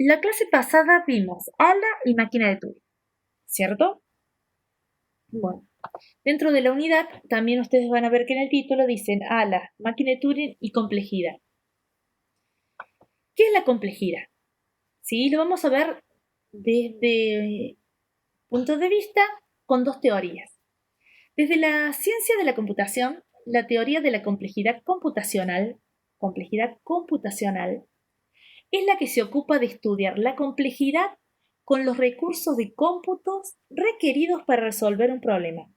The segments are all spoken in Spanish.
La clase pasada vimos ala y máquina de Turing, ¿cierto? Bueno, dentro de la unidad también ustedes van a ver que en el título dicen ala, máquina de Turing y complejidad. ¿Qué es la complejidad? Sí, lo vamos a ver desde puntos de vista con dos teorías. Desde la ciencia de la computación, la teoría de la complejidad computacional, es la que se ocupa de estudiar la complejidad con los recursos de cómputos requeridos para resolver un problema.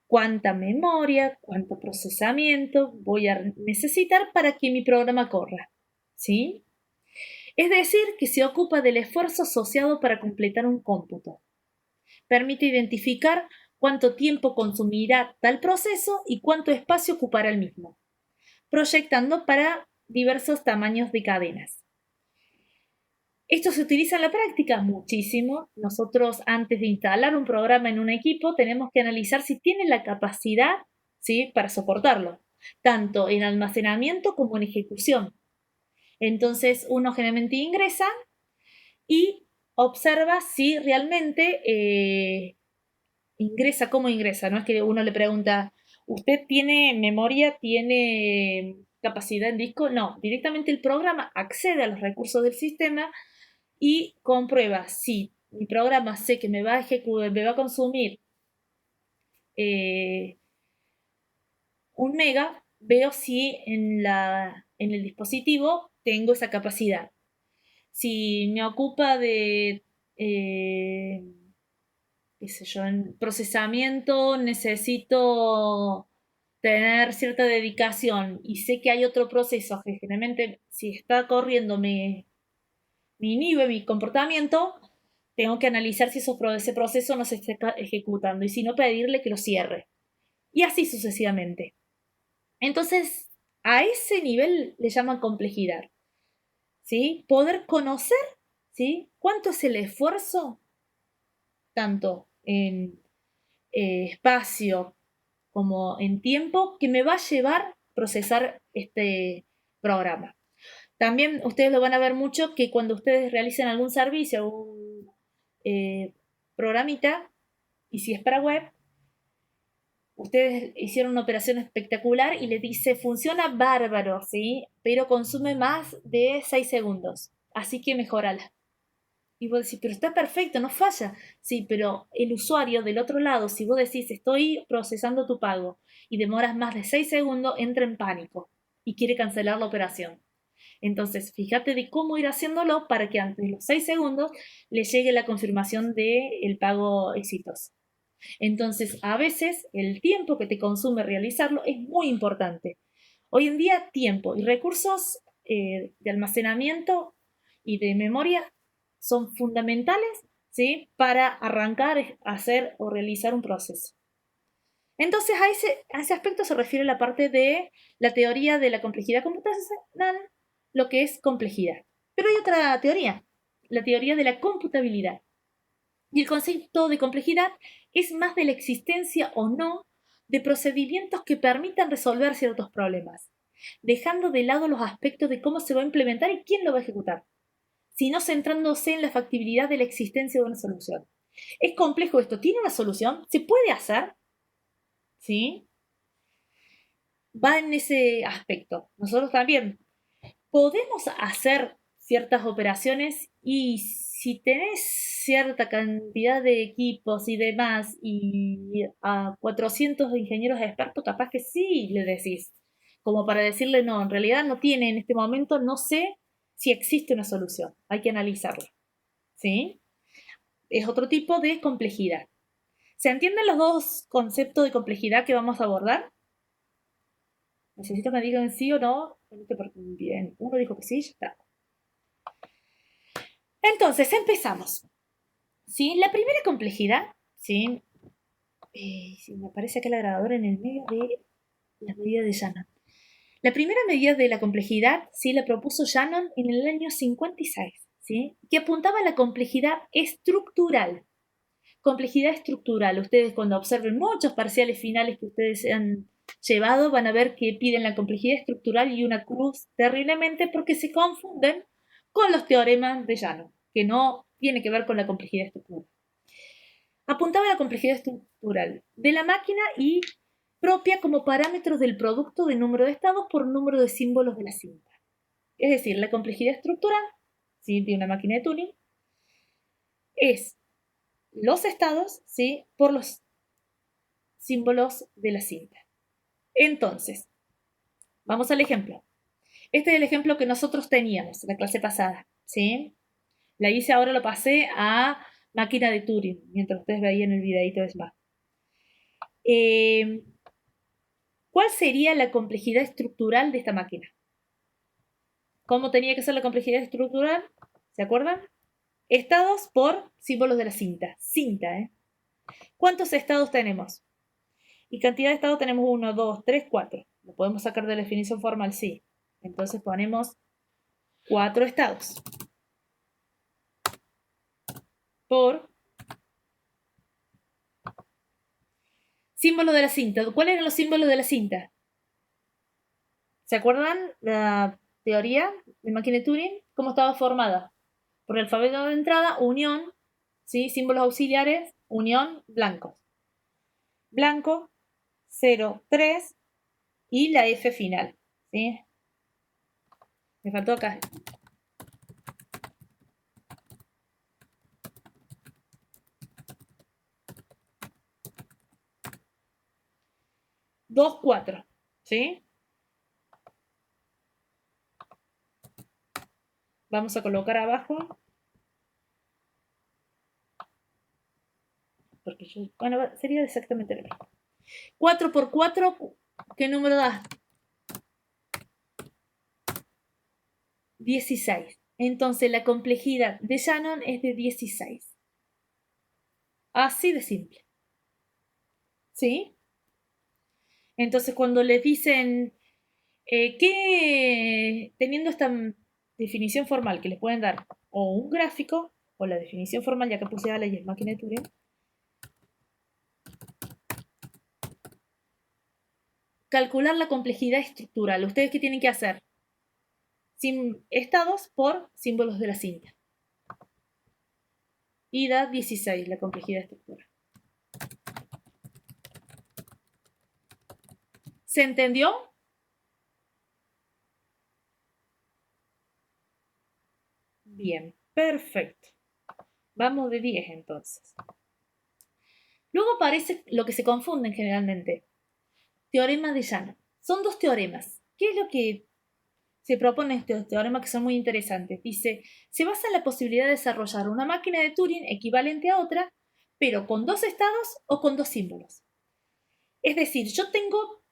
¿Cuánta memoria, cuánto procesamiento voy a necesitar para que mi programa corra? ¿Sí? Es decir, que se ocupa del esfuerzo asociado para completar un cómputo. Permite identificar cuánto tiempo consumirá tal proceso y cuánto espacio ocupará el mismo, proyectando para diversos tamaños de cadenas. Esto se utiliza en la práctica muchísimo. Nosotros, antes de instalar un programa en un equipo, tenemos que analizar si tiene la capacidad, ¿sí?, para soportarlo, tanto en almacenamiento como en ejecución. Entonces, uno generalmente ingresa y observa si realmente ingresa, cómo ingresa. No es que uno le pregunta, ¿usted tiene memoria, tiene capacidad en disco? No, directamente el programa accede a los recursos del sistema y comprueba si mi programa sé que me va a consumir 1 mega, veo si en el dispositivo tengo esa capacidad. Si me ocupa de, qué sé yo, en procesamiento necesito tener cierta dedicación y sé que hay otro proceso que generalmente si está corriendo me inhibe mi comportamiento, tengo que analizar si ese proceso no se está ejecutando y si no pedirle que lo cierre. Y así sucesivamente. Entonces, a ese nivel le llaman complejidad. ¿Sí? Poder conocer, ¿sí?, cuánto es el esfuerzo, tanto en espacio como en tiempo, que me va a llevar procesar este programa. También ustedes lo van a ver mucho que cuando ustedes realicen algún servicio, un programita, y si es para web, ustedes hicieron una operación espectacular y le dice, funciona bárbaro, ¿sí?, pero consume más de 6 segundos, así que mejorala. Y vos decís, pero está perfecto, no falla. Sí, pero el usuario del otro lado, si vos decís, estoy procesando tu pago y demoras más de 6 segundos, entra en pánico y quiere cancelar la operación. Entonces, fíjate de cómo ir haciéndolo para que antes de los 6 segundos le llegue la confirmación del pago exitoso. Entonces, a veces el tiempo que te consume realizarlo es muy importante. Hoy en día, tiempo y recursos de almacenamiento y de memoria son fundamentales, ¿sí?, para arrancar, hacer o realizar un proceso. Entonces, a ese aspecto se refiere la parte de la teoría de la complejidad computacional, lo que es complejidad. Pero hay otra teoría, la teoría de la computabilidad. Y el concepto de complejidad es más de la existencia o no de procedimientos que permitan resolver ciertos problemas, dejando de lado los aspectos de cómo se va a implementar y quién lo va a ejecutar, sino centrándose en la factibilidad de la existencia de una solución. ¿Es complejo esto? ¿Tiene una solución? ¿Se puede hacer? ¿Sí? Va en ese aspecto. Nosotros también podemos hacer ciertas operaciones y si tenés cierta cantidad de equipos y demás y a 400 ingenieros expertos, capaz que sí le decís, como para decirle, no, en realidad no tiene en este momento, no sé si existe una solución, hay que analizarla, ¿sí? Es otro tipo de complejidad. ¿Se entienden los dos conceptos de complejidad que vamos a abordar? Necesito que me digan sí o no. Bien, uno dijo que sí, ya está. Entonces, empezamos. ¿Sí? La primera complejidad, ¿sí? Me parece que la grabadora en el medio de las medidas de Shannon. La primera medida de la complejidad, ¿sí?, la propuso Shannon en el año 56, ¿sí?, que apuntaba a la complejidad estructural. Complejidad estructural. Ustedes cuando observen muchos parciales finales que ustedes han llevado, van a ver que piden la complejidad estructural y una cruz terriblemente porque se confunden con los teoremas de Shannon, que no tiene que ver con la complejidad estructural. Apuntaba a la complejidad estructural de la máquina y propia como parámetros del producto de número de estados por número de símbolos de la cinta. Es decir, la complejidad estructural, ¿sí?, de una máquina de Turing es los estados, ¿sí?, por los símbolos de la cinta. Entonces, vamos al ejemplo. Este es el ejemplo que nosotros teníamos en la clase pasada, ¿sí? La hice ahora, lo pasé a máquina de Turing, mientras ustedes veían el videito de SMART. ¿Cuál sería la complejidad estructural de esta máquina? ¿Cómo tenía que ser la complejidad estructural? ¿Se acuerdan? Estados por símbolos de la cinta. Cinta, ¿eh? ¿Cuántos estados tenemos? Y cantidad de estados tenemos 1, 2, 3, 4. ¿Lo podemos sacar de la definición formal? Sí. Entonces ponemos 4 estados por símbolo de la cinta. ¿Cuáles eran los símbolos de la cinta? ¿Se acuerdan la teoría de máquina de Turing? ¿Cómo estaba formada? Por el alfabeto de entrada, unión, ¿sí?, símbolos auxiliares, unión, blancos. Blanco, 0, 3 y la F final, ¿sí? Me faltó acá. Dos, 4, ¿sí? Vamos a colocar abajo. Porque yo, bueno, sería exactamente lo mismo. 4 por 4, ¿qué número da? 16. Entonces la complejidad de Shannon es de 16. Así de simple. ¿Sí? Entonces cuando les dicen que teniendo esta definición formal que les pueden dar o un gráfico o la definición formal, ya que puse a leyes máquina de Turing, calcular la complejidad estructural. ¿Ustedes qué tienen que hacer? Estados por símbolos de la cinta. Y da 16 la complejidad estructural. ¿Se entendió? Bien, perfecto. Vamos de 10 entonces. Luego aparece lo que se confunden generalmente. Teorema de Shannon. Son dos teoremas. ¿Qué es lo que se propone estos teoremas que son muy interesantes? Dice, se basa en la posibilidad de desarrollar una máquina de Turing equivalente a otra, pero con dos estados o con dos símbolos. Es decir, yo tengo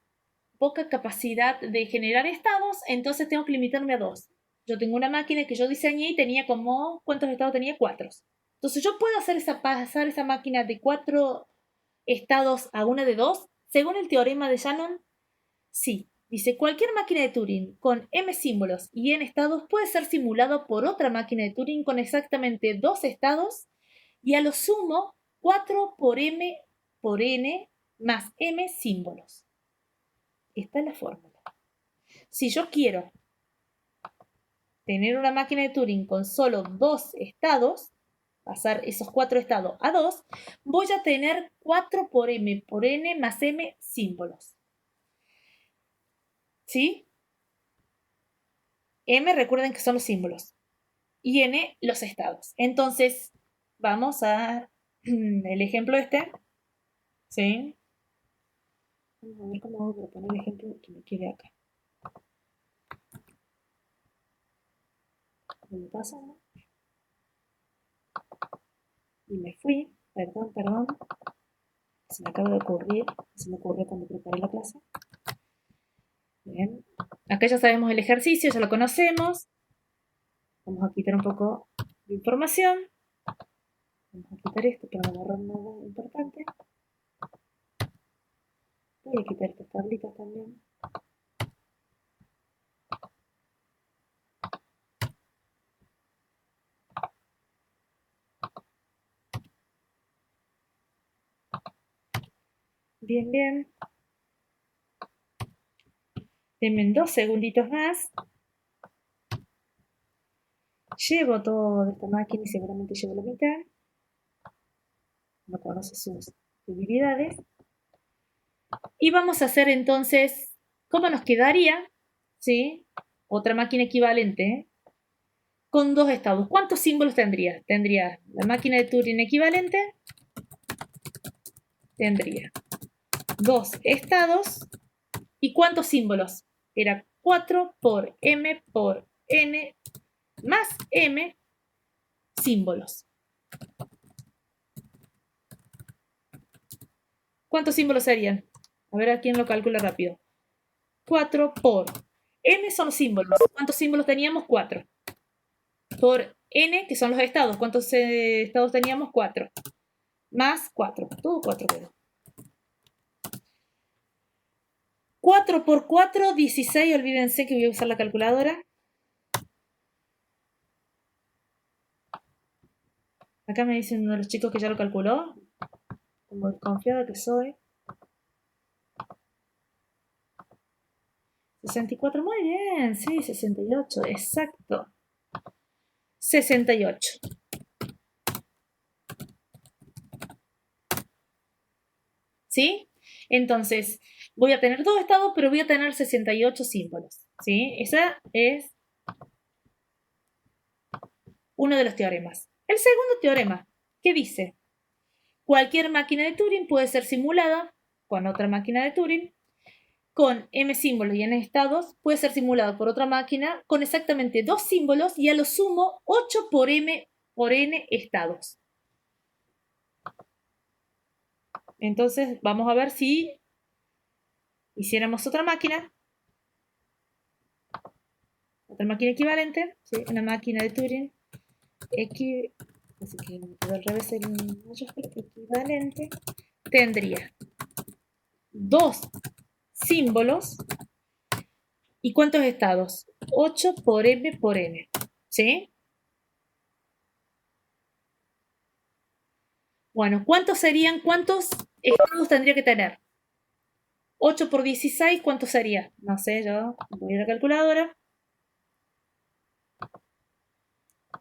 poca capacidad de generar estados, entonces tengo que limitarme a dos. Yo tengo una máquina que yo diseñé y tenía como, ¿cuántos estados tenía? 4. Entonces yo puedo pasar esa máquina de 4 estados a una de 2, según el teorema de Shannon. Sí, dice, cualquier máquina de Turing con m símbolos y n estados puede ser simulado por otra máquina de Turing con exactamente 2 estados y a lo sumo 4 por m por n más m símbolos. Esta es la fórmula. Si yo quiero tener una máquina de Turing con solo 2 estados, pasar esos 4 estados a 2, voy a tener 4 por m por n más m símbolos. ¿Sí? M, recuerden que son los símbolos. Y n, los estados. Entonces, vamos a el ejemplo este. ¿Sí? Vamos a ver cómo hago para poner el ejemplo que me quede acá. ¿Me pasa? Y me fui. Perdón. Se me acaba de ocurrir. Se me ocurrió cuando preparé la clase. Bien. Acá ya sabemos el ejercicio, ya lo conocemos. Vamos a quitar un poco de información. Vamos a quitar esto para no borrar nada importante. Voy a quitar estas tablitas también. Bien. Denme 2 segunditos más. Llevo todo de esta máquina y seguramente llevo la mitad. No conoce sus debilidades. Y vamos a hacer entonces, ¿cómo nos quedaría? ¿Sí? Otra máquina equivalente con dos estados. ¿Cuántos símbolos tendría? Tendría la máquina de Turing equivalente, tendría dos estados. ¿Y cuántos símbolos? Era 4 por m por n más m símbolos. ¿Cuántos símbolos serían? A ver a quién lo calcula rápido. 4 por m son los símbolos. ¿Cuántos símbolos teníamos? 4. Por n, que son los estados. ¿Cuántos estados teníamos? 4. Más 4. Todo 4 quedó. 4 por 4, 16. Olvídense que voy a usar la calculadora. Acá me dicen uno de los chicos que ya lo calculó. Como desconfiada que soy. 64, muy bien. Sí, 68. Exacto. 68. ¿Sí? Entonces, voy a tener dos estados, pero voy a tener 68 símbolos. ¿Sí? Ese es uno de los teoremas. El segundo teorema, ¿qué dice? Cualquier máquina de Turing puede ser simulada con otra máquina de Turing con m símbolos y n estados, puede ser simulado por otra máquina con exactamente dos símbolos y a lo sumo 8 por m por n estados. Entonces, vamos a ver si hiciéramos otra máquina equivalente, ¿sí? Una máquina de Turing así que al revés el equivalente, tendría dos símbolos y ¿cuántos estados? 8 por m por n, ¿sí? Bueno, ¿cuántos estados tendría que tener? 8 por 16, ¿cuánto sería? No sé, yo voy a la calculadora.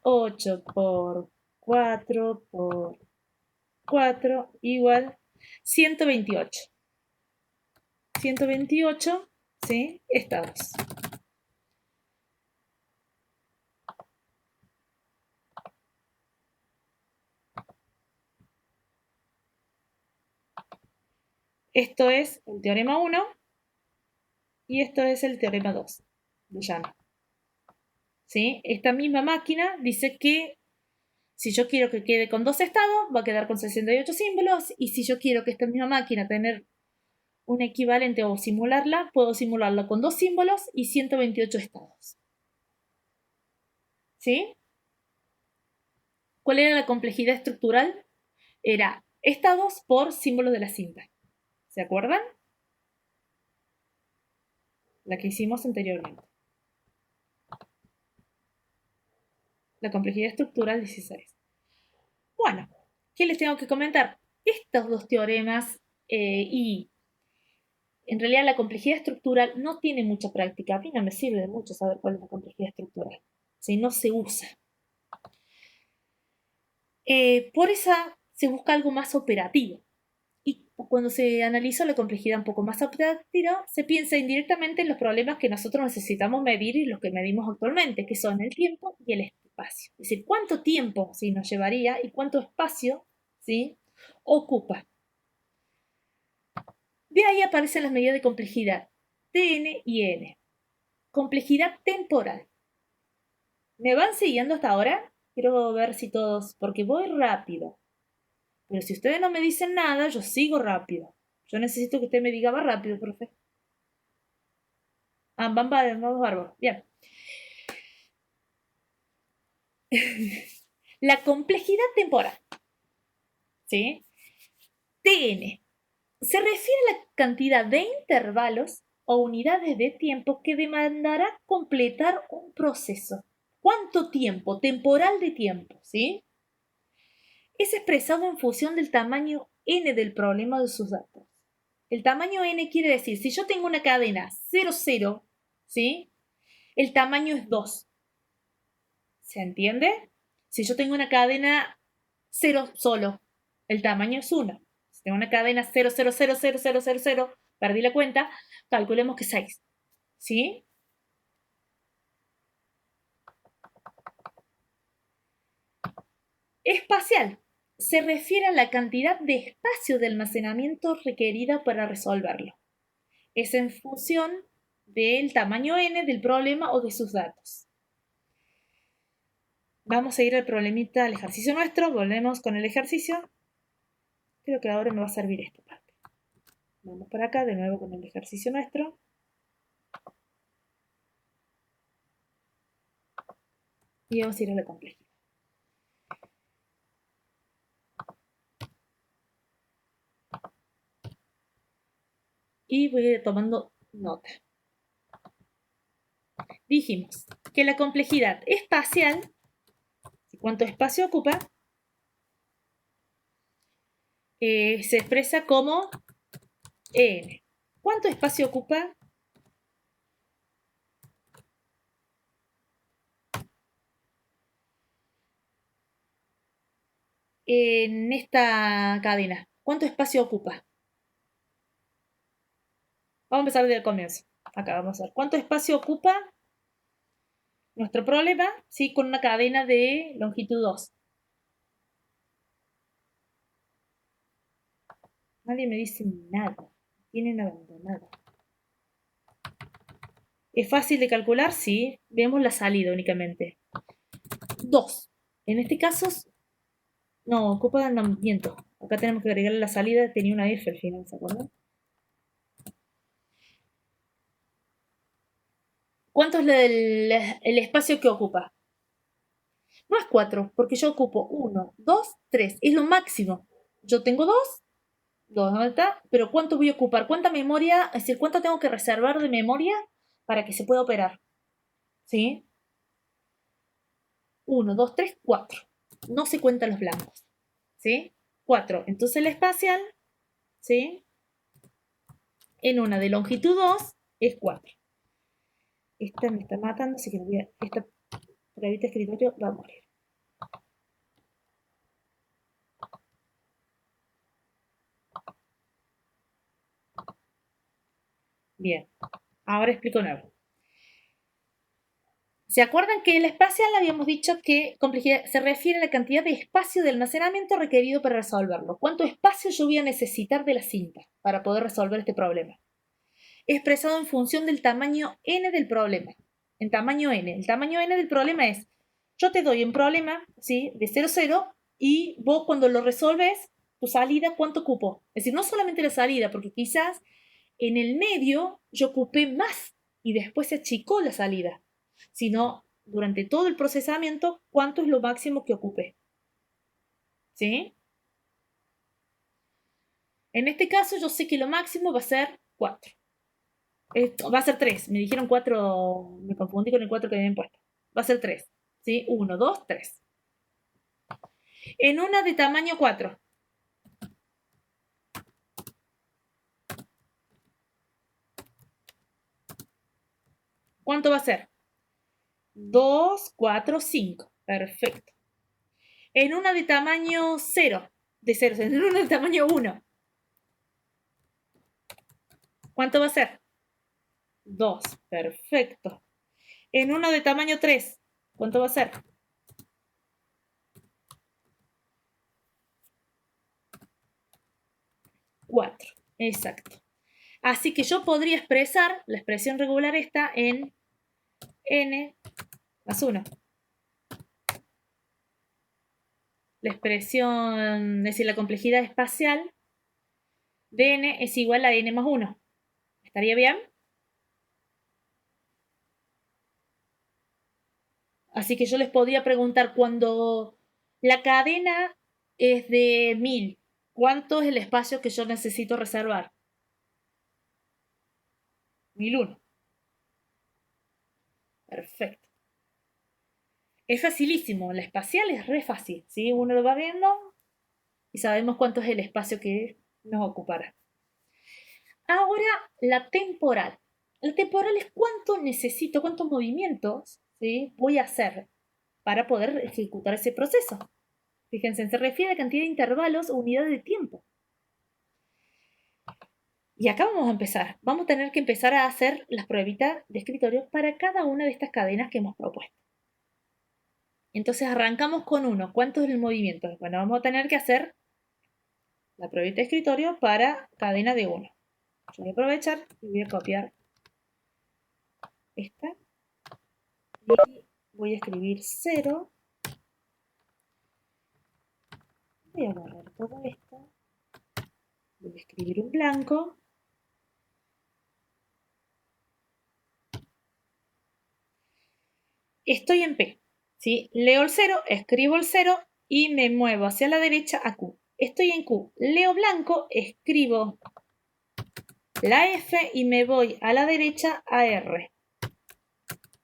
8 por 4 por 4 igual 128. 128, ¿sí? Estados. Esto es el teorema 1 y esto es el teorema 2 de Llano. ¿Sí? Esta misma máquina dice que si yo quiero que quede con dos estados, va a quedar con 68 símbolos, y si yo quiero que esta misma máquina tener un equivalente o simularla, puedo simularla con dos símbolos y 128 estados. ¿Sí? ¿Cuál era la complejidad estructural? Era estados por símbolos de la cinta. ¿Se acuerdan? La que hicimos anteriormente. La complejidad estructural 16. Bueno, ¿qué les tengo que comentar? Estos dos teoremas y en realidad la complejidad estructural no tiene mucha práctica. A mí no me sirve de mucho saber cuál es la complejidad estructural. Si no se usa. Por esa se busca algo más operativo. Y cuando se analiza la complejidad un poco más operativa, se piensa indirectamente en los problemas que nosotros necesitamos medir y los que medimos actualmente, que son el tiempo y el espacio. Es decir, cuánto tiempo ¿sí? nos llevaría y cuánto espacio ¿sí? ocupa. De ahí aparecen las medidas de complejidad, Tn y n. Complejidad temporal. ¿Me van siguiendo hasta ahora? Quiero ver si todos, porque voy rápido. Pero si ustedes no me dicen nada, yo sigo rápido. Yo necesito que usted me diga más rápido, profe. Ah, vamos bárbaro. Bien. La complejidad temporal. ¿Sí? Tn. Se refiere a la cantidad de intervalos o unidades de tiempo que demandará completar un proceso. ¿Cuánto tiempo? Temporal de tiempo, ¿sí? Es expresado en función del tamaño n del problema de sus datos. El tamaño n quiere decir, si yo tengo una cadena 0, 0, ¿sí? El tamaño es 2. ¿Se entiende? Si yo tengo una cadena 0 solo, el tamaño es 1. Si tengo una cadena 0, 0, 0, 0, 0, 0, 0, perdí la cuenta, calculemos que 6. ¿Sí? Espacial. Se refiere a la cantidad de espacio de almacenamiento requerida para resolverlo. Es en función del tamaño n del problema o de sus datos. Vamos a ir al problemita, al ejercicio nuestro. Volvemos con el ejercicio. Creo que ahora me va a servir esta parte. Vamos para acá de nuevo con el ejercicio nuestro. Y vamos a ir a la complejidad. Y voy a ir tomando nota. Dijimos que la complejidad espacial, ¿cuánto espacio ocupa? Se expresa como n. ¿Cuánto espacio ocupa? En esta cadena. ¿Cuánto espacio ocupa? Vamos a empezar desde el comienzo. Acá vamos a ver. ¿Cuánto espacio ocupa nuestro problema? ¿Sí? Con una cadena de longitud 2. Nadie me dice nada. Tienen abandonado. ¿Es fácil de calcular? Sí. Vemos la salida únicamente. 2. En este caso, no, ocupa miento. Acá tenemos que agregarle la salida. Tenía una F al final, ¿se acuerdan? ¿Cuánto es el espacio que ocupa? No es 4, porque yo ocupo 1, 2, 3. Es lo máximo. Yo tengo 2, ¿dónde está? Pero ¿cuánto voy a ocupar? ¿Cuánta memoria? Es decir, ¿cuánto tengo que reservar de memoria para que se pueda operar? ¿Sí? 1, 2, 3, 4. No se cuentan los blancos. ¿Sí? 4. Entonces el espacial, ¿sí? En una de longitud 2 es 4. Esta me está matando, así que esta pruebita de escritorio va a morir. Bien, ahora explico nuevo. ¿Se acuerdan que el espacial habíamos dicho que complejidad se refiere a la cantidad de espacio de almacenamiento requerido para resolverlo? ¿Cuánto espacio yo voy a necesitar de la cinta para poder resolver este problema? Expresado en función del tamaño n del problema. En tamaño n. El tamaño n del problema es, yo te doy un problema, ¿sí? De 0, 0, y vos cuando lo resolves, tu salida, ¿cuánto ocupo? Es decir, no solamente la salida, porque quizás en el medio yo ocupé más y después se achicó la salida, sino durante todo el procesamiento, ¿cuánto es lo máximo que ocupé? ¿Sí? En este caso yo sé que lo máximo va a ser 4. Va a ser 3. Me dijeron 4, me confundí con el 4 que habían puesto. Va a ser 3. ¿Sí? 1, 2, 3. En una de tamaño 4. ¿Cuánto va a ser? 2, 4, 5. Perfecto. En una de tamaño 0. De 0, en una de tamaño 1. ¿Cuánto va a ser? 2. Perfecto. En uno de tamaño 3. ¿Cuánto va a ser? 4. Exacto. Así que yo podría expresar la expresión regular esta en n más 1. La expresión, es decir, la complejidad espacial de n es igual a n más 1. ¿Estaría bien? Así que yo les podría preguntar, cuando la cadena es de 1000, ¿cuánto es el espacio que yo necesito reservar? 1001. Perfecto. Es facilísimo, la espacial es re fácil, ¿sí? Uno lo va viendo y sabemos cuánto es el espacio que nos ocupará. Ahora, la temporal. La temporal es cuánto necesito, cuántos movimientos, ¿sí? Voy a hacer para poder ejecutar ese proceso. Fíjense, se refiere a la cantidad de intervalos o unidades de tiempo. Y acá vamos a empezar. Vamos a tener que empezar a hacer las pruebitas de escritorio para cada una de estas cadenas que hemos propuesto. Entonces arrancamos con 1. ¿Cuánto es el movimiento? Bueno, vamos a tener que hacer la pruebita de escritorio para cadena de 1. Yo voy a aprovechar y voy a copiar esta. Y voy a escribir 0. Voy a borrar todo esto. Voy a escribir un blanco. Estoy en P. ¿Sí? Leo el 0, escribo el 0 y me muevo hacia la derecha a Q. Estoy en Q. Leo blanco, escribo la F y me voy a la derecha a R.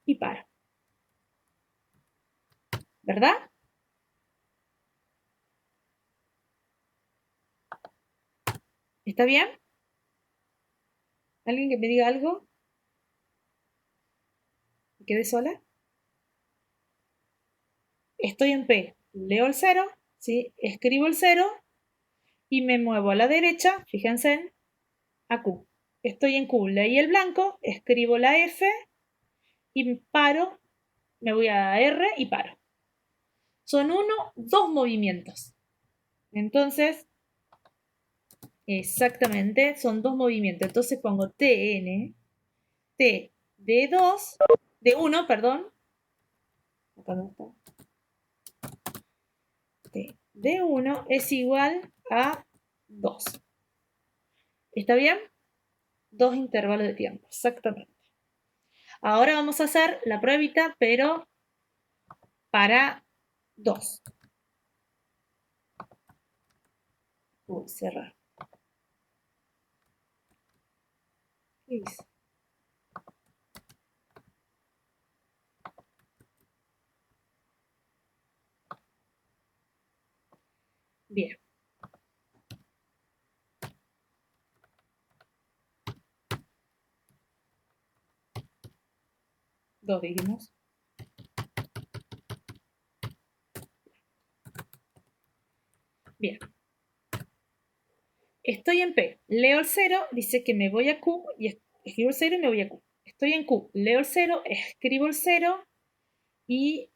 Y paro. ¿Verdad? ¿Está bien? ¿Alguien que me diga algo? ¿Me quedé sola? Estoy en P. Leo el 0, ¿sí? Escribo el 0 y me muevo a la derecha, fíjense, a Q. Estoy en Q. Leí el blanco, escribo la F y paro. Me voy a R y paro. Son 2 movimientos. Entonces, exactamente, son 2 movimientos. Entonces pongo TN, T de 2, de 1, perdón. Acá no está. T de 1 es igual a 2. ¿Está bien? 2 intervalos de tiempo, exactamente. Ahora vamos a hacer la pruebita, pero para 2. Cerrar. Listo. Bien. 2 dijimos. Bien. Estoy en P. Leo el 0, dice que me voy a Q y escribo el 0 y me voy a Q. Estoy en Q. Leo el 0, escribo el 0 y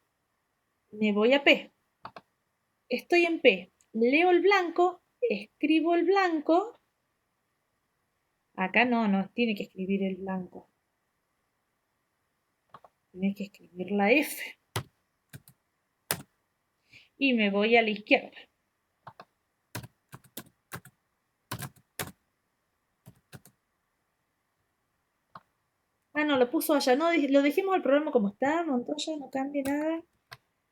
me voy a P. Estoy en P. Leo el blanco, escribo el blanco. Acá no tiene que escribir el blanco. Tiene que escribir la F. Y me voy a la izquierda. Ah, no, lo puso allá. No, lo dejemos el programa como está, Montoya, no cambie nada.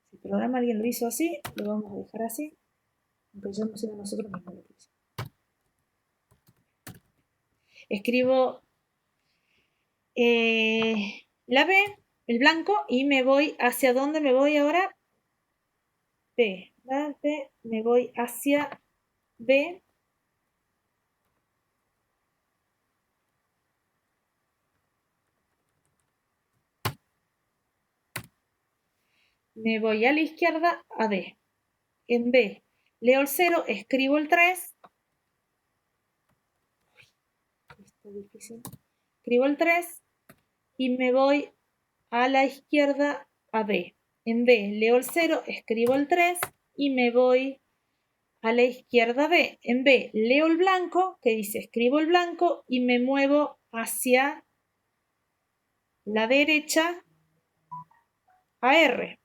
Si el programa alguien lo hizo así, lo vamos a dejar así. Aunque ya no sea nosotros mismos lo que hizo. Escribo la B, el blanco, y me voy hacia dónde me voy ahora. B, B, me voy hacia B. Me voy a la izquierda a D. En B, leo el 0, escribo el 3. Está difícil. Escribo el 3 y me voy a la izquierda a B. En B, leo el 0, escribo el 3 y me voy a la izquierda B. En B, leo el blanco, que dice escribo el blanco y me muevo hacia la derecha a R.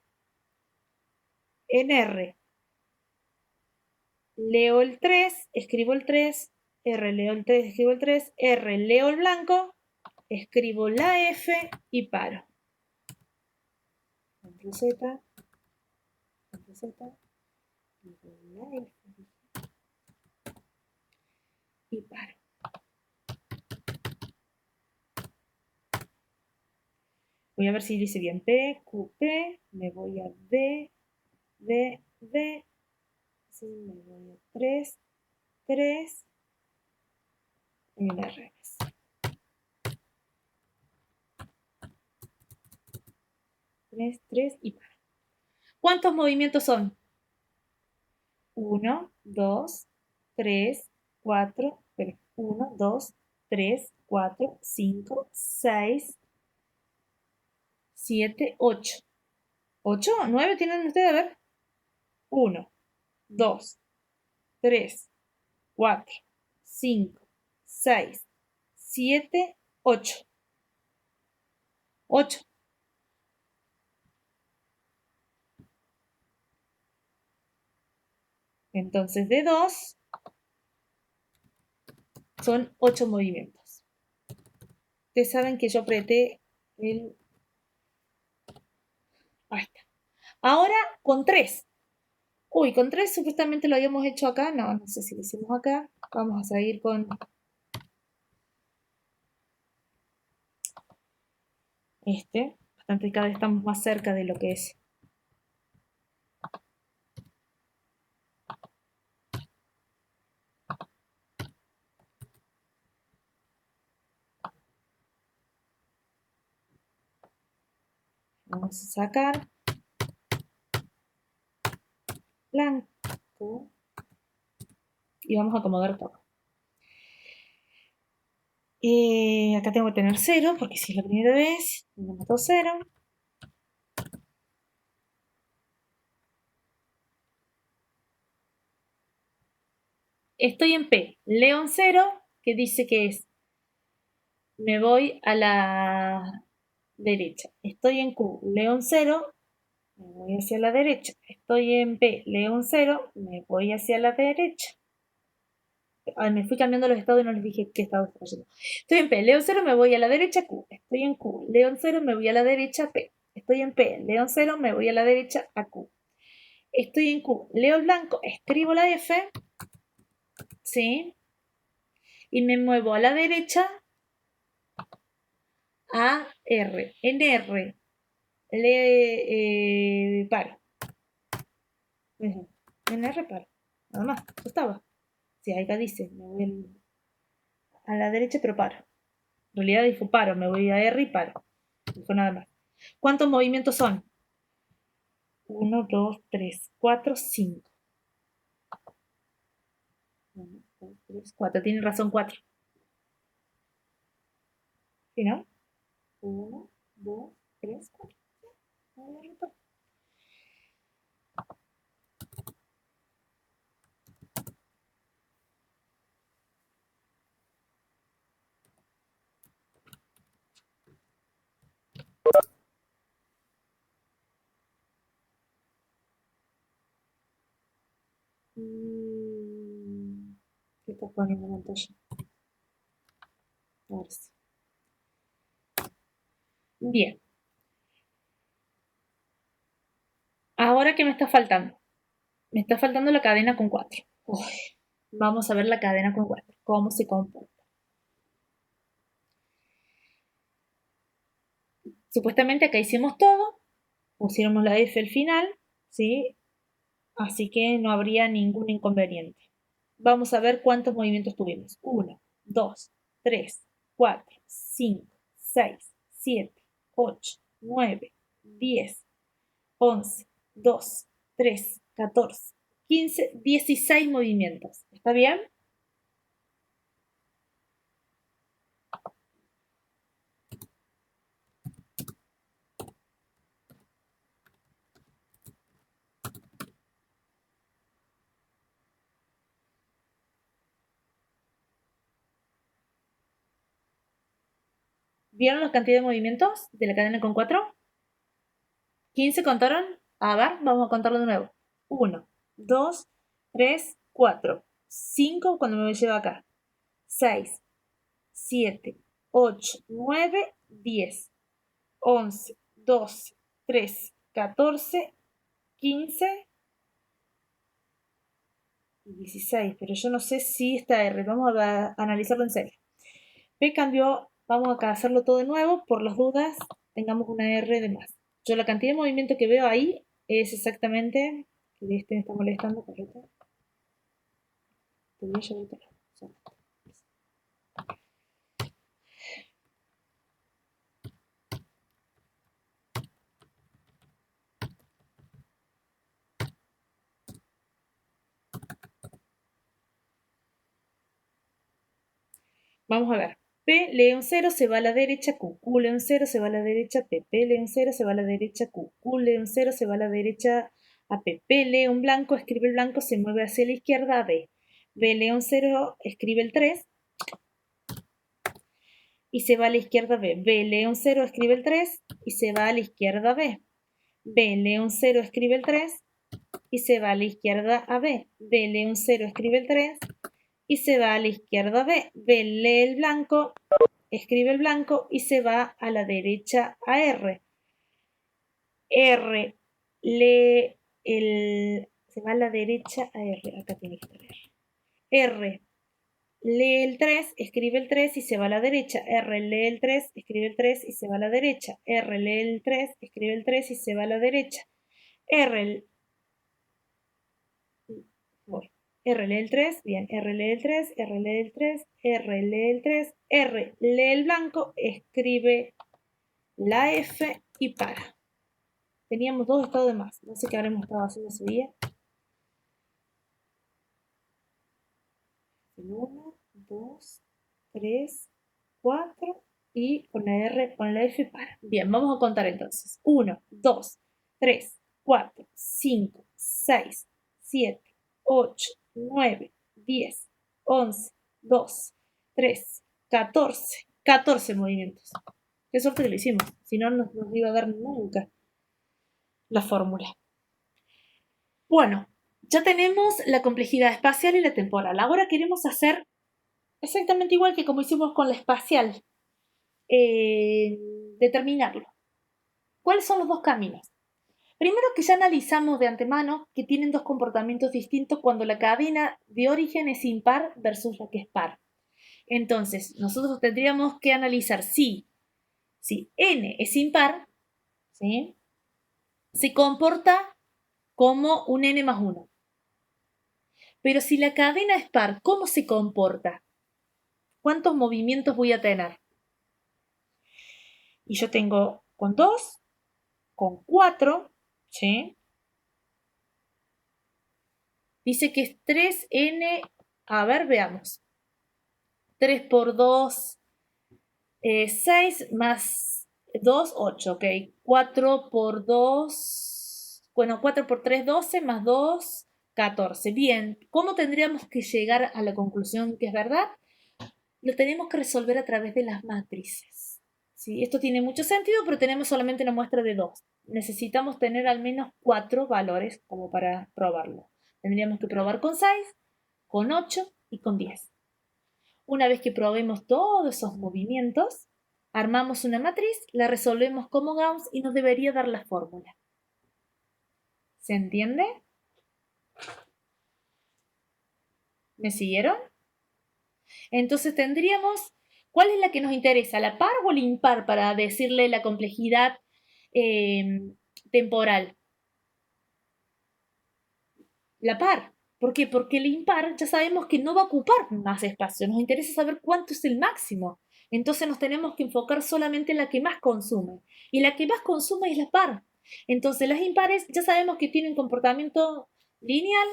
En R, leo el 3, escribo el 3, R, leo el 3, escribo el 3, R, leo el blanco, escribo la F y paro. Control Z, Control Z, la F y paro. Voy a ver si dice bien P, Q, P, me voy a D, D, D, sí, me voy a 3, 3, y al revés. 3, 3 y paro. ¿Cuántos movimientos son? 1, 2, 3, 4, 1, 2, 3, 4, 5, 6, 7, 8. ¿8? ¿9 tienen ustedes? A ver. 1, 2, 3, 4, 5, 6, 7, 8. 8. Entonces de 2 son 8 movimientos. Ustedes saben que yo apreté el... Ahí está. Ahora con 3. Uy, con 3 supuestamente lo habíamos hecho acá. No, no sé si lo hicimos acá. Vamos a seguir con este. Bastante, cada vez estamos más cerca de lo que es. Vamos a sacar blanco y vamos a acomodar todo. Acá tengo que tener 0 porque si es la primera vez, me mató 0. Estoy en P, León 0, que dice que es me voy a la derecha. Estoy en Q, León 0, me voy hacia la derecha. Estoy en P, León 0, me voy hacia la derecha. Ay, me fui cambiando los estados y no les dije qué estado estaba yendo. Estoy en P, León 0, me voy a la derecha, Q. Estoy en Q, León 0, me voy a la derecha, P. Estoy en P, León 0, me voy a la derecha, a Q. Estoy en Q, León blanco, escribo la F, ¿sí? Y me muevo a la derecha a R. En R le paro. En R paro. Nada más, eso estaba. Sí, acá dice, me voy a la derecha pero paro. En realidad dijo paro, me voy a R y paro. Dijo nada más. ¿Cuántos movimientos son? 1, 2, 3, 4, 5. 1, 2, 3, 4. Tienen razón, 4. ¿Sí, no? 1, 2, 3, 4. ¿Qué está poniendo en pantalla? A ver si. Bien. Ahora, ¿qué me está faltando? Me está faltando la cadena con 4. Uy, vamos a ver la cadena con 4. ¿Cómo se comporta? Supuestamente acá hicimos todo. Pusiéramos la F al final. ¿Sí? Así que no habría ningún inconveniente. Vamos a ver cuántos movimientos tuvimos. 1, 2, 3, 4, 5, 6, 7, 8, 9, 10, 11, 12, 13, 14, 15, 16 movimientos. ¿Está bien? ¿Vieron la cantidad de movimientos de la cadena con 4? ¿15 contaron? A ver, vamos a contarlo de nuevo. 1, 2, 3, 4, 5 cuando me llevo acá. 6, 7, 8, 9, 10, 11, 12, 13, 14, 15 y 16. Pero yo no sé si esta R. Vamos a analizarlo en serio. P cambió, vamos a hacerlo todo de nuevo. Por las dudas, tengamos una R de más. Yo la cantidad de movimiento que veo ahí es exactamente... Este me está molestando, correcto. Te voy a llevar el teléfono. Vamos a ver. P lee un 0, se va a la derecha, Q. Q lee un 0, se va a la derecha, P. P lee un 0, se va a la derecha, Q. Q lee un 0, se va a la derecha, a P. P lee un blanco, escribe el blanco, se mueve hacia la izquierda, a B. B lee un 0, escribe el 3 y se va a la izquierda, B. B lee un 0, escribe el 3 y se va a la izquierda, B. B lee un 0, escribe el 3 y se va a la izquierda, a B. B lee un 0, escribe el 3 y se va a la izquierda, B. B lee el blanco, escribe el blanco y se va a la derecha a R. R lee se va a la derecha a R, acá tiene que estar R. Lee el 3, escribe el 3 y se va a la derecha. R lee el 3, escribe el 3 y se va a la derecha. R lee el 3, escribe el 3 y se va a la derecha. R lee el 3, bien, R lee el 3, R lee el 3, R lee el 3, R lee el blanco, escribe la F y para. Teníamos 2 estados de más. No sé qué habremos estado haciendo ese día. 1, 2, 3, 4 y con la R, con la F para. Bien, vamos a contar entonces. 1, 2, 3, 4, 5, 6, 7, 8, 9, 10, 11, 12, 13, 14. 14 movimientos. Qué suerte que lo hicimos. Si no, no nos iba a dar nunca la fórmula. Bueno, ya tenemos la complejidad espacial y la temporal. Ahora queremos hacer exactamente igual que como hicimos con la espacial. Determinarlo. ¿Cuáles son los dos caminos? Primero que ya analizamos de antemano que tienen dos comportamientos distintos cuando la cadena de origen es impar versus la que es par. Entonces, nosotros tendríamos que analizar si n es impar, ¿sí?, se comporta como un n más 1. Pero si la cadena es par, ¿cómo se comporta? ¿Cuántos movimientos voy a tener? Y yo tengo con 2, con 4, ¿sí? Dice que es 3n, a ver, veamos. 3 por 2, 6 más 2, 8, ok. 4 por 2, bueno, 4 por 3, 12, más 2, 14. Bien, ¿cómo tendríamos que llegar a la conclusión que es verdad? Lo tenemos que resolver a través de las matrices. ¿Sí? Esto tiene mucho sentido, pero tenemos solamente una muestra de 2. Necesitamos tener al menos 4 valores como para probarlo. Tendríamos que probar con 6, con 8 y con 10. Una vez que probemos todos esos movimientos, armamos una matriz, la resolvemos como Gauss y nos debería dar la fórmula. ¿Se entiende? ¿Me siguieron? Entonces tendríamos, ¿cuál es la que nos interesa? ¿La par o la impar para decirle la complejidad temporal? La par. ¿Por qué? Porque el impar ya sabemos que no va a ocupar más espacio. Nos interesa saber cuánto es el máximo. Entonces nos tenemos que enfocar solamente en la que más consume. Y la que más consume es la par. Entonces las impares ya sabemos que tienen comportamiento lineal.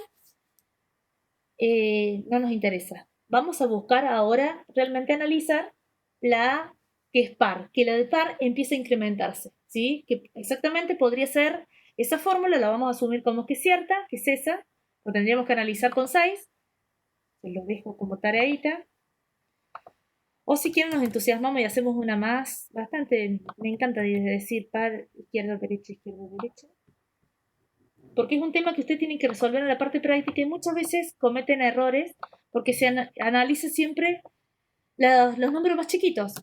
No nos interesa. Vamos a buscar ahora realmente analizar la que es par. Que la de par empiece a incrementarse. ¿Sí? Que exactamente podría ser esa fórmula, la vamos a asumir como que es cierta, que es esa. Lo tendríamos que analizar con 6. Se lo dejo como tareita. O si quieren nos entusiasmamos y hacemos una más. Bastante, me encanta decir par, izquierda, derecha, izquierda, derecha. Porque es un tema que usted tiene que resolver en la parte práctica y muchas veces cometen errores porque se analiza siempre los números más chiquitos.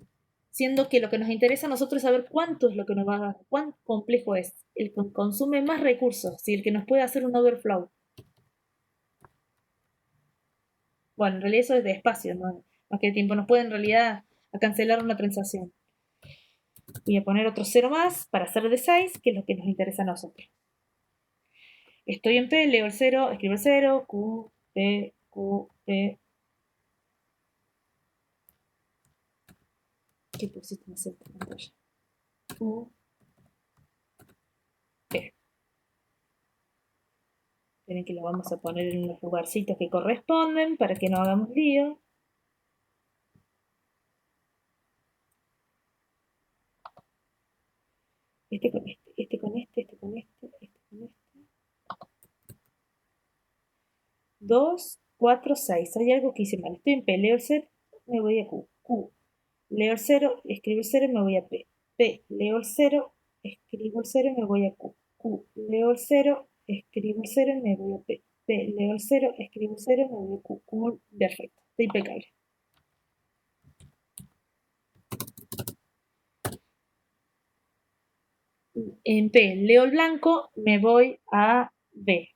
Siendo que lo que nos interesa a nosotros es saber cuánto es lo que nos va a dar, cuán complejo es. El que consume más recursos, si el que nos puede hacer un overflow. Bueno, en realidad eso es de espacio, ¿no? Más que de tiempo. Nos puede en realidad a cancelar una transacción. Voy a poner otro 0 más para hacer de 6, que es lo que nos interesa a nosotros. Estoy en P, leo el 0, escribo el 0, Q, P, Q, P. ¿Qué pusiste en esa pantalla? Q, P. Esperen que lo vamos a poner en los lugarcitos que corresponden para que no hagamos lío. 2, 4, 6. Hay algo que hice mal. Estoy en P, leo el 0, me voy a Q. Q, leo el 0, escribo el 0 y me voy a P. P, leo el 0, escribo el 0 y me voy a Q. Q, leo el 0, escribo el 0 y me voy a P. P, leo el 0, escribo el 0 y me voy a Q. Q, perfecto. Está impecable. En P, leo el blanco, me voy a B.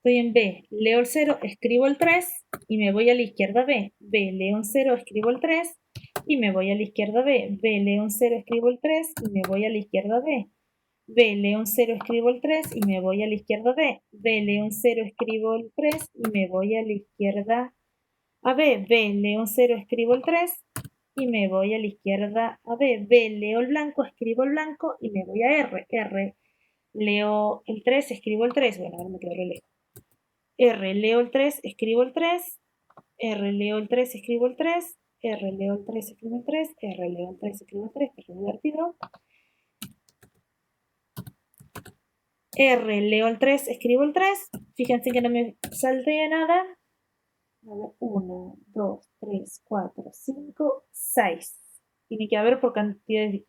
Estoy en B, leo el 0, escribo el 3 y me voy a la izquierda B. B, leo un 0, escribo el 3 y me voy a la izquierda B. B, leo un 0, escribo el 3 y me voy a la izquierda B. B, leo un 0, escribo el 3 y me voy a la izquierda B. B, leo un 0, escribo el 3 y me voy a la izquierda a B. B, leo un 0, escribo el 3 y me voy a la izquierda a B. B, leo el blanco, escribo el blanco y me voy a R. R, leo el 3, escribo el 3. Bueno, ahora me quedo re lejos. R, leo el 3, escribo el 3. R, leo el 3, escribo el 3. R, leo el 3, escribo el 3. R, leo el 3, escribo el 3. Que es divertido. R, leo el 3, escribo el 3. Fíjense que no me salté nada. A ver, 1, 2, 3, 4, 5, 6. Tiene que haber por cantidad de...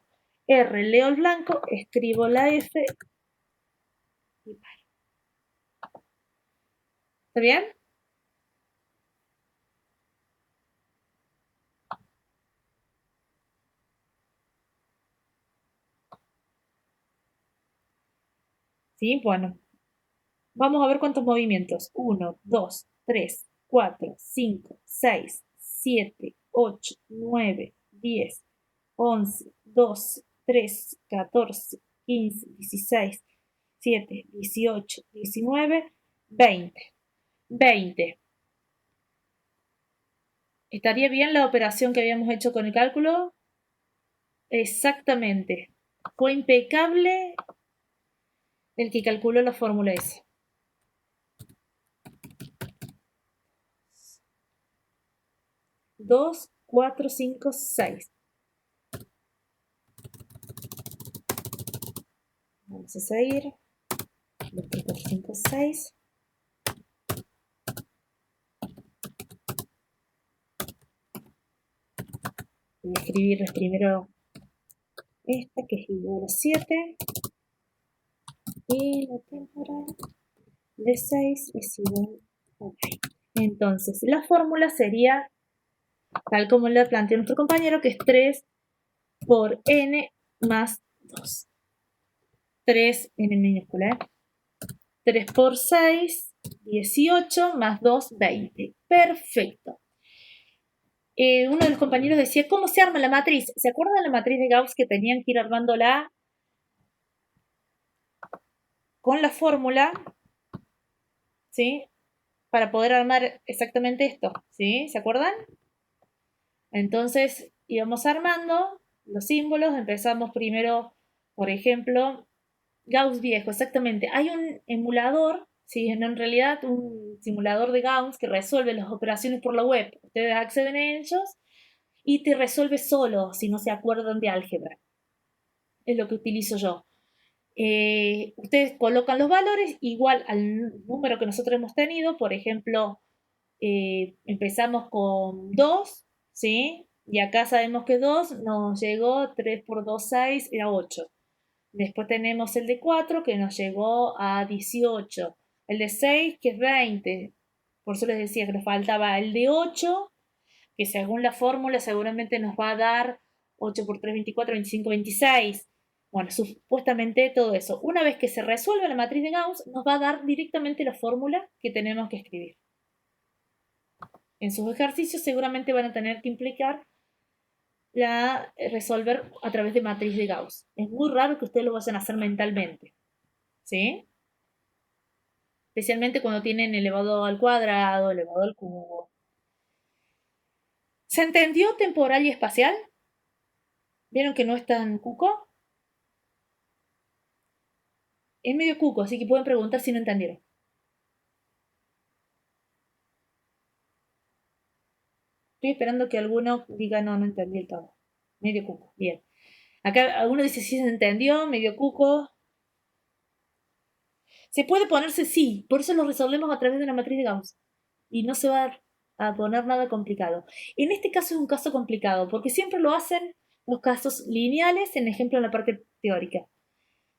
R, leo el blanco, escribo la F y paro. ¿Está bien? Sí, bueno. Vamos a ver cuántos movimientos. 1, 2, 3, 4, 5, 6, 7, 8, 9, 10, 11, 12, 13, 14, 15, 16, 7, 18, 19, 20. 20. ¿Estaría bien la operación que habíamos hecho con el cálculo? Exactamente. Fue impecable el que calculó la fórmula S. 2, 4, 5, 6. Vamos a seguir. 2, 3, 4, 5, 6. Voy a escribirles primero esta, que es igual a 7. Y la temporal de 6 es igual a 20. Entonces, la fórmula sería, tal como la planteó nuestro compañero, que es 3 por n más 2. 3 en minúscula. 3 por 6, 18, más 2, 20. Perfecto. Uno de los compañeros decía, ¿cómo se arma la matriz? ¿Se acuerdan la matriz de Gauss que tenían que ir armándola con la fórmula? ¿Sí? Para poder armar exactamente esto. ¿Sí? ¿Se acuerdan? Entonces íbamos armando los símbolos. Empezamos primero, por ejemplo, Gauss viejo, exactamente. Hay un emulador, sí, en realidad un simulador de Gauss que resuelve las operaciones por la web. Ustedes acceden a ellos y te resuelve solo si no se acuerdan de álgebra. Es lo que utilizo yo. Ustedes colocan los valores igual al número que nosotros hemos tenido. Por ejemplo, empezamos con 2, ¿sí? Y acá sabemos que 2 nos llegó, 3 por 2, 6, era 8. Después tenemos el de 4 que nos llegó a 18. El de 6 que es 20. Por eso les decía que nos faltaba el de 8, que según la fórmula seguramente nos va a dar 8 por 3, 24, 25, 26. Bueno, supuestamente todo eso. Una vez que se resuelve la matriz de Gauss, nos va a dar directamente la fórmula que tenemos que escribir. En sus ejercicios seguramente van a tener que implicar resolver a través de matriz de Gauss. Es muy raro que ustedes lo vayan a hacer mentalmente. ¿Sí? Especialmente cuando tienen elevado al cuadrado, elevado al cubo. ¿Se entendió temporal y espacial? ¿Vieron que no es tan cuco? Es medio cuco, así que pueden preguntar si no entendieron. Estoy esperando que alguno diga, no, no entendí el todo. Medio cuco, bien. Acá alguno dice, sí se entendió, medio cuco. Se puede ponerse sí, por eso lo resolvemos a través de una matriz de Gauss. Y no se va a poner nada complicado. En este caso es un caso complicado, porque siempre lo hacen los casos lineales, en ejemplo en la parte teórica.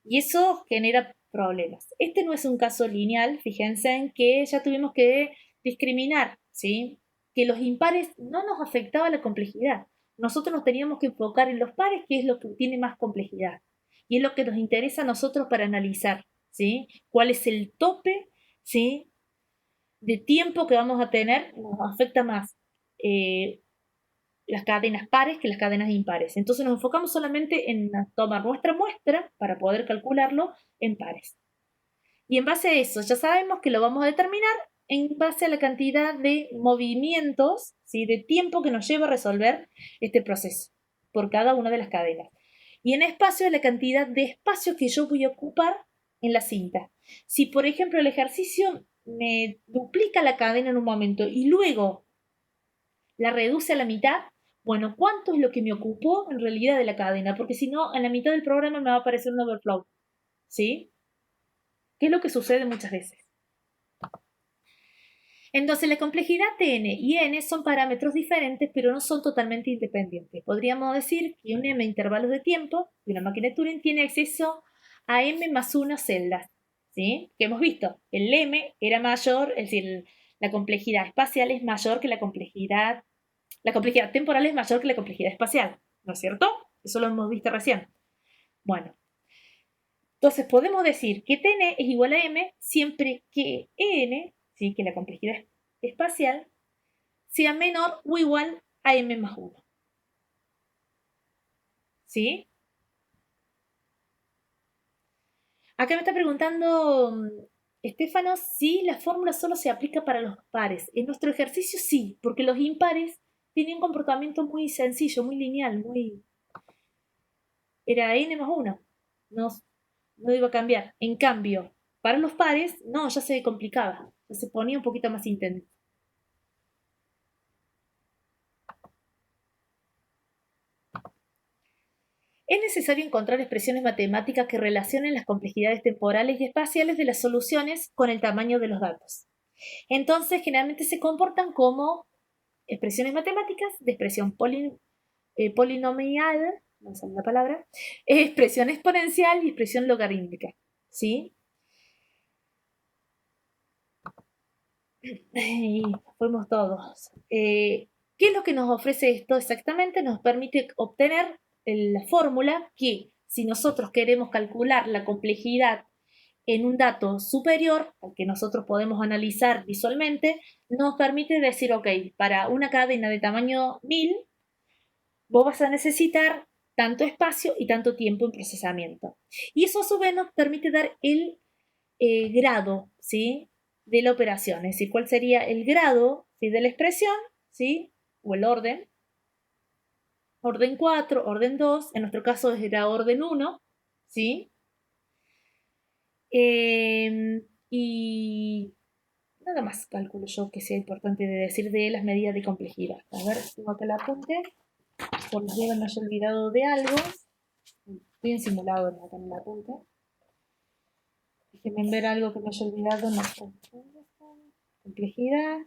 Y eso genera problemas. Este no es un caso lineal, fíjense en que ya tuvimos que discriminar, ¿sí? Que los impares no nos afectaba la complejidad. Nosotros nos teníamos que enfocar en los pares, que es lo que tiene más complejidad. Y es lo que nos interesa a nosotros para analizar, ¿sí? ¿Cuál es el tope, ¿sí? De tiempo que vamos a tener, nos afecta más las cadenas pares que las cadenas impares. Entonces nos enfocamos solamente en tomar nuestra muestra para poder calcularlo en pares. Y en base a eso ya sabemos que lo vamos a determinar en base a la cantidad de movimientos, ¿sí? De tiempo que nos lleva a resolver este proceso por cada una de las cadenas. Y en espacio la cantidad de espacio que yo voy a ocupar en la cinta. Si por ejemplo el ejercicio me duplica la cadena en un momento y luego la reduce a la mitad, bueno, ¿cuánto es lo que me ocupó en realidad de la cadena? Porque si no, en la mitad del programa me va a aparecer un overflow, ¿sí? ¿Qué es lo que sucede muchas veces? Entonces, la complejidad Tn y n son parámetros diferentes, pero no son totalmente independientes. Podríamos decir que un m intervalos de tiempo de una máquina de Turing tiene acceso a m más 1 celdas, ¿sí? Que hemos visto, el m era mayor, es decir, la complejidad espacial es mayor que la complejidad temporal es mayor que la complejidad espacial, ¿no es cierto? Eso lo hemos visto recién. Bueno, entonces podemos decir que Tn es igual a m siempre que n, ¿sí? Que la complejidad espacial, sea menor o igual a m más 1. ¿Sí? Acá me está preguntando Estefano si la fórmula solo se aplica para los pares. En nuestro ejercicio sí, porque los impares tienen un comportamiento muy sencillo, muy lineal, era n más 1. No, no iba a cambiar. En cambio, para los pares, no, ya se complicaba, ya se ponía un poquito más intenso. Es necesario encontrar expresiones matemáticas que relacionen las complejidades temporales y espaciales de las soluciones con el tamaño de los datos. Entonces, generalmente se comportan como expresiones matemáticas de expresión polinomial, no sé la palabra, expresión exponencial y expresión logarítmica. ¿Sí? Y fuimos todos. ¿Qué es lo que nos ofrece esto exactamente? Nos permite obtener la fórmula que si nosotros queremos calcular la complejidad en un dato superior al que nosotros podemos analizar visualmente, nos permite decir, ok, para una cadena de tamaño 1000, vos vas a necesitar tanto espacio y tanto tiempo en procesamiento. Y eso a su vez nos permite dar el grado, ¿sí? De la operación, es decir, cuál sería el grado, ¿sí? De la expresión, ¿sí? O el orden 4, orden 2, en nuestro caso era orden 1, ¿sí? Y nada más calculo yo que sea importante de decir de las medidas de complejidad. A ver, tengo acá el apunte, por los días me haya olvidado de algo. Estoy en simulado acá en el apunte. Déjenme ver algo que me haya olvidado. No. Complejidad.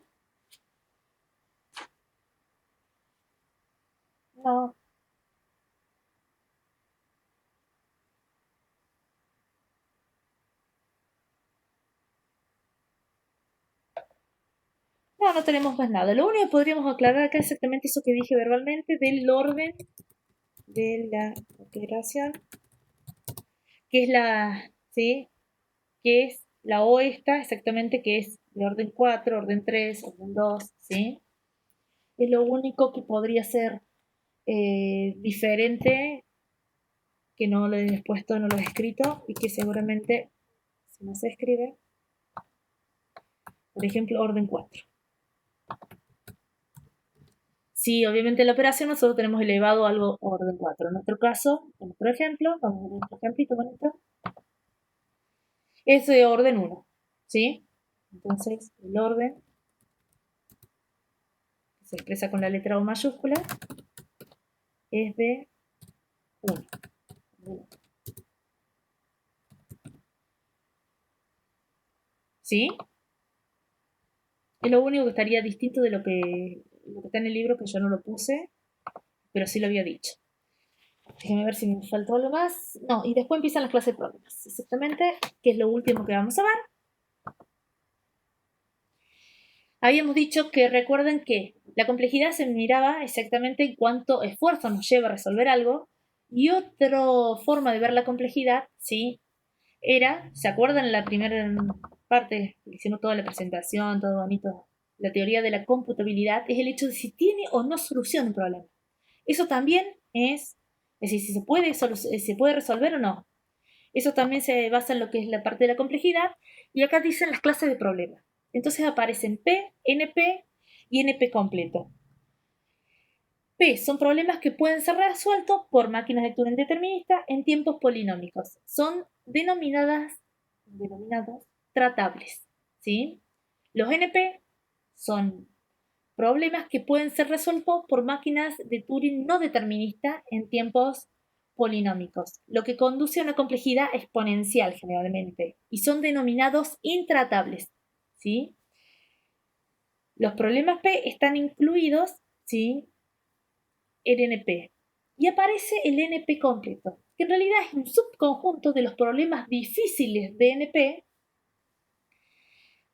No. No, no tenemos más nada. Lo único que podríamos aclarar acá es exactamente eso que dije verbalmente del orden de la operación, que es ¿sí? Que es la O esta, exactamente, que es de orden 4, orden 3, orden 2, ¿sí? Es lo único que podría ser diferente, que no lo he puesto, no lo he escrito, y que seguramente, si no se escribe, por ejemplo, orden 4. Sí, obviamente la operación nosotros tenemos elevado algo orden 4. En nuestro caso, en nuestro ejemplo, vamos a ver otro ejemplito bonito, es de orden 1, ¿sí? Entonces, el orden se expresa con la letra O mayúscula, es de 1. ¿Sí? Es lo único que estaría distinto de lo que está en el libro, que yo no lo puse, pero sí lo había dicho. Déjenme ver si me faltó algo más. No, y después empiezan las clases de problemas, exactamente, que es lo último que vamos a ver. Habíamos dicho que recuerden que la complejidad se miraba exactamente en cuánto esfuerzo nos lleva a resolver algo, y otra forma de ver la complejidad, ¿sí? Era, ¿se acuerdan en la primera parte? Hicimos toda la presentación, todo bonito. La teoría de la computabilidad es el hecho de si tiene o no solución un problema. Eso también es decir, si se puede resolver o no. Eso también se basa en lo que es la parte de la complejidad. Y acá dicen las clases de problemas. Entonces aparecen P, NP y NP completo. P son problemas que pueden ser resueltos por máquinas de Turing determinista en tiempos polinómicos. Son denominados tratables. ¿Sí? Los NP son problemas que pueden ser resueltos por máquinas de Turing no determinista en tiempos polinómicos, lo que conduce a una complejidad exponencial generalmente, y son denominados intratables. ¿Sí? Los problemas P están incluidos, ¿sí?, en NP. Y aparece el NP completo, que en realidad es un subconjunto de los problemas difíciles de NP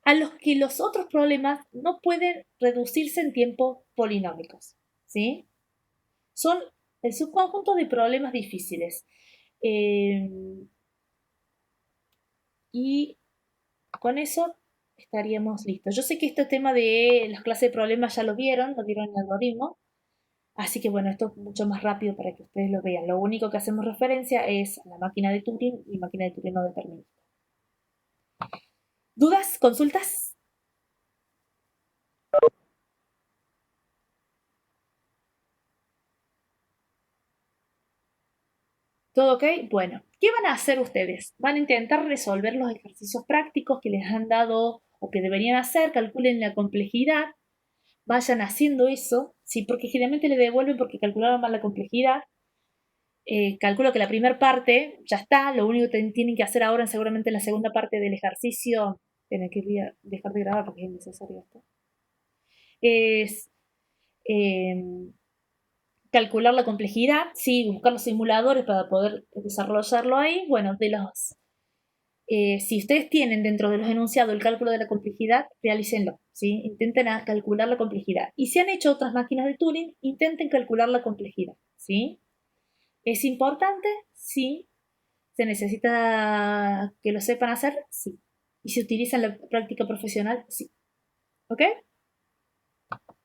a los que los otros problemas no pueden reducirse en tiempos polinómicos. ¿Sí? Son el subconjunto de problemas difíciles. Y con eso estaríamos listos. Yo sé que este tema de las clases de problemas ya lo vieron en el algoritmo. Así que bueno, esto es mucho más rápido para que ustedes lo vean. Lo único que hacemos referencia es a la máquina de Turing y máquina de Turing no determinista. ¿Dudas? ¿Consultas? ¿Todo ok? Bueno, ¿qué van a hacer ustedes? Van a intentar resolver los ejercicios prácticos que les han dado o que deberían hacer, calculen la complejidad, vayan haciendo eso, ¿sí? Porque generalmente le devuelven porque calcularon mal la complejidad. Calculo que la primera parte ya está, lo único que tienen que hacer ahora seguramente en la segunda parte del ejercicio, tienen que dejar de grabar porque es innecesario esto, es calcular la complejidad, sí, buscar los simuladores para poder desarrollarlo ahí. Bueno, si ustedes tienen dentro de los enunciados el cálculo de la complejidad, realícenlo, ¿sí? Intenten calcular la complejidad. Y si han hecho otras máquinas de Turing, intenten calcular la complejidad, ¿sí? ¿Es importante? Sí. ¿Se necesita que lo sepan hacer? Sí. ¿Y se utiliza en la práctica profesional? Sí. ¿Ok?